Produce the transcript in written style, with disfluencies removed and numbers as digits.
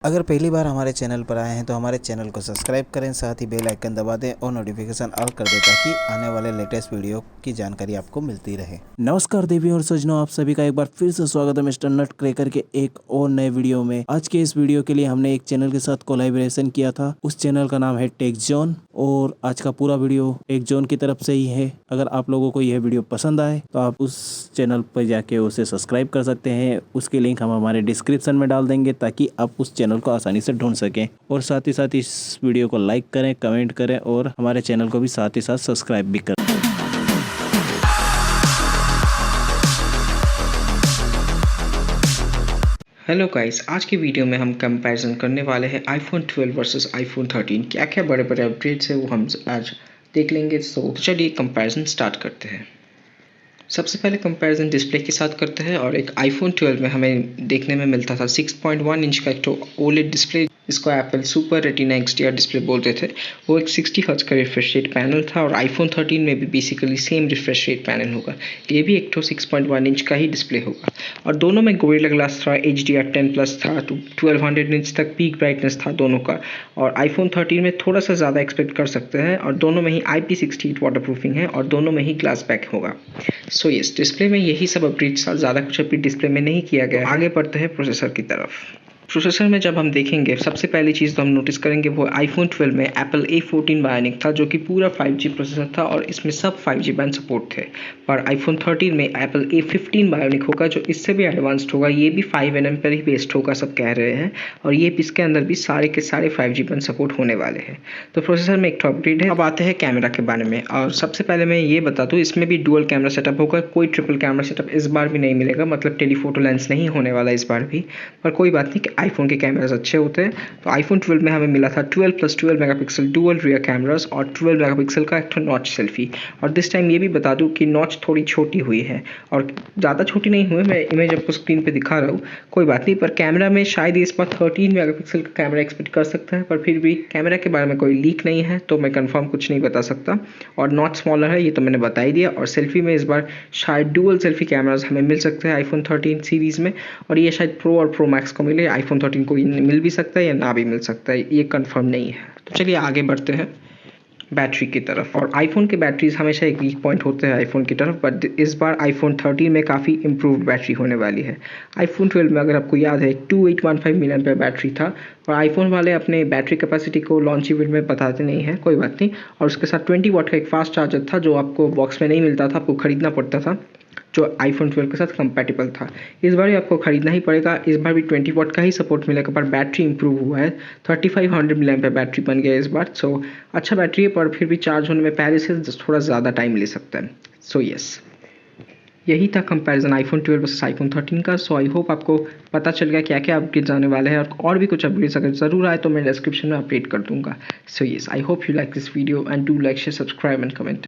अगर पहली बार हमारे चैनल पर आए हैं तो हमारे चैनल को सब्सक्राइब करें, साथ ही बेल आइकन दबा दें और नोटिफिकेशन ऑल कर दें ताकि आने वाले लेटेस्ट वीडियो की जानकारी आपको मिलती रहे। नमस्कार देवी और सज्जनों, आप सभी का एक बार फिर से स्वागत है मिस्टर नट क्रैकर के एक और नए वीडियो में। आज के इस वीडियो के लिए हमने एक चैनल के साथ कोलैबोरेशन किया था। उस चैनल का नाम है टेक जोन और आज का पूरा वीडियो टेक जोन की तरफ से ही है। अगर आप लोगों को यह वीडियो पसंद आए तो आप उस चैनल पर जाके उसे सब्सक्राइब कर सकते हैं। उसकी लिंक हम हमारे डिस्क्रिप्शन में डाल देंगे ताकि आप उस चैनल को आसानी से ढूंढ सकें। और साथ ही इस वीडियो को लाइक करें, कमेंट करें और हमारे चैनल को भी साथ ही साथ सब्सक्राइब भी करें। हेलो गाइस, आज की वीडियो में हम कंपैरिजन करने वाले हैं आईफोन 12 वर्सेस आईफोन 13। क्या क्या बड़े बड़े अपडेट्स है वो हम आज देख लेंगे। तो चलिए कंपैरिजन स्टार्ट करते हैं। सबसे पहले कंपैरिजन डिस्प्ले के साथ करते हैं। और एक आईफोन 12 में हमें देखने में मिलता था 6.1 इंच का एक तो ओलेड डिस्प्ले, इसको Apple super retina XDR display बोलते थे। वो एक 60 हर्ट्ज का रिफ्रेश रेट पैनल था और आईफोन 13 में भी basically same refresh rate panel होगा। ये भी एक तो 6.1 इंच का ही डिस्प्ले होगा और दोनों में गोरिल्ला ग्लास था, HDR 10+ था, 1200 निट्स तक पीक ब्राइटनेस था दोनों का। और आईफोन 13 में थोड़ा सा ज़्यादा एक्सपेक्ट कर सकते हैं और दोनों में ही IP68 वाटरप्रूफिंग है और दोनों में ही ग्लास बैक होगा। सो यस, डिस्प्ले में यही सब अपडेट्स था, ज़्यादा कुछ अपडेट डिस्प्ले में नहीं किया गया। आगे बढ़ते हैं प्रोसेसर की तरफ। प्रोसेसर में जब हम देखेंगे सबसे पहली चीज़ तो हम नोटिस करेंगे वो आईफोन 12 में एप्पल A14 बायोनिक था, जो कि पूरा 5G प्रोसेसर था और इसमें सब 5G बैंड सपोर्ट थे। पर आईफोन 13 में एप्पल A15 बायोनिक होगा जो इससे भी एडवांस्ड होगा। ये भी 5nm पर ही बेस्ड होगा, सब कह रहे हैं। और ये इसके अंदर भी सारे के सारे 5G बैंड सपोर्ट होने वाले हैं। तो प्रोसेसर में एक तो अपग्रेड है। अब आते हैं कैमरा के बारे में। और सबसे पहले मैं ये बता दूँ, इसमें भी डुअल कैमरा सेटअप होगा, कोई ट्रिपल कैमरा सेटअप इस बार भी नहीं मिलेगा। मतलब टेलीफोटो लेंस नहीं होने वाला इस बार भी। पर कोई बात नहीं, आईफोन के कैमरास अच्छे होते हैं। तो आईफोन 12 में हमें मिला था 12+12 मेगापिक्सल डुअल रियर कैमरास और 12 मेगापिक्सल का एक तो नॉच सेल्फी। और दिस टाइम ये भी बता दूं कि नॉच थोड़ी छोटी हुई है और ज़्यादा छोटी नहीं हुई। मैं इमेज आपको स्क्रीन पे दिखा रहा हूँ, कोई बात नहीं। पर कैमरा में शायद इस बार 13 मेगापिक्सल का कैमरा एक्सपेक्ट कर सकता है, पर फिर भी कैमरा के बारे में कोई लीक नहीं है तो मैं कंफर्म कुछ नहीं बता सकता। और नॉच स्मॉलर है, ये तो मैंने बता ही दिया। और सेल्फी में इस बार शायद डुअल सेल्फी कैमरास हमें मिल सकते हैं आईफोन 13 सीरीज़ में। और ये शायद प्रो और प्रो मैक्स को मिले, आईफोन 13 को मिल भी सकता है या ना भी मिल सकता है, ये कंफर्म नहीं है। तो चलिए आगे बढ़ते हैं बैटरी की तरफ। और आईफोन के बैटरीज हमेशा एक वीक पॉइंट होते हैं आईफोन की तरफ, बट इस बार आईफोन 13 में काफ़ी इम्प्रूव्ड बैटरी होने वाली है। आईफोन 12 में अगर आपको याद है 2815 मिलियन पे बैटरी था और आईफोन वाले अपने बैटरी कैपेसिटी को लॉन्च इवेंट में बताते नहीं हैं, कोई बात नहीं। और उसके साथ 20 वाट का एक फास्ट चार्जर था जो आपको बॉक्स में नहीं मिलता था, आपको खरीदना पड़ता था, जो आईफोन 12 के साथ कंपैटिबल था। इस बार भी आपको खरीदना ही पड़ेगा। इस बार भी 20 वाट का ही सपोर्ट मिलेगा, पर बैटरी इंप्रूव हुआ है। 3500 मिलियन पे बैटरी बन गया इस बार। सो अच्छा बैटरी है, पर फिर भी चार्ज होने में पहले से थोड़ा ज़्यादा टाइम ले सकता है। सो यस, यही था कंपैरिजन आईफोन 12 वर्सेस आईफोन 13 का। सो आई होप आपको पता चल गया क्या क्या अपडेट्स आने वाले हैं। और भी कुछ अपडेट्स अगर ज़रूर आए तो मैं डिस्क्रिप्शन में अपडेट कर दूंगा। So yes, I hope you like this video and do like, share, subscribe and comment.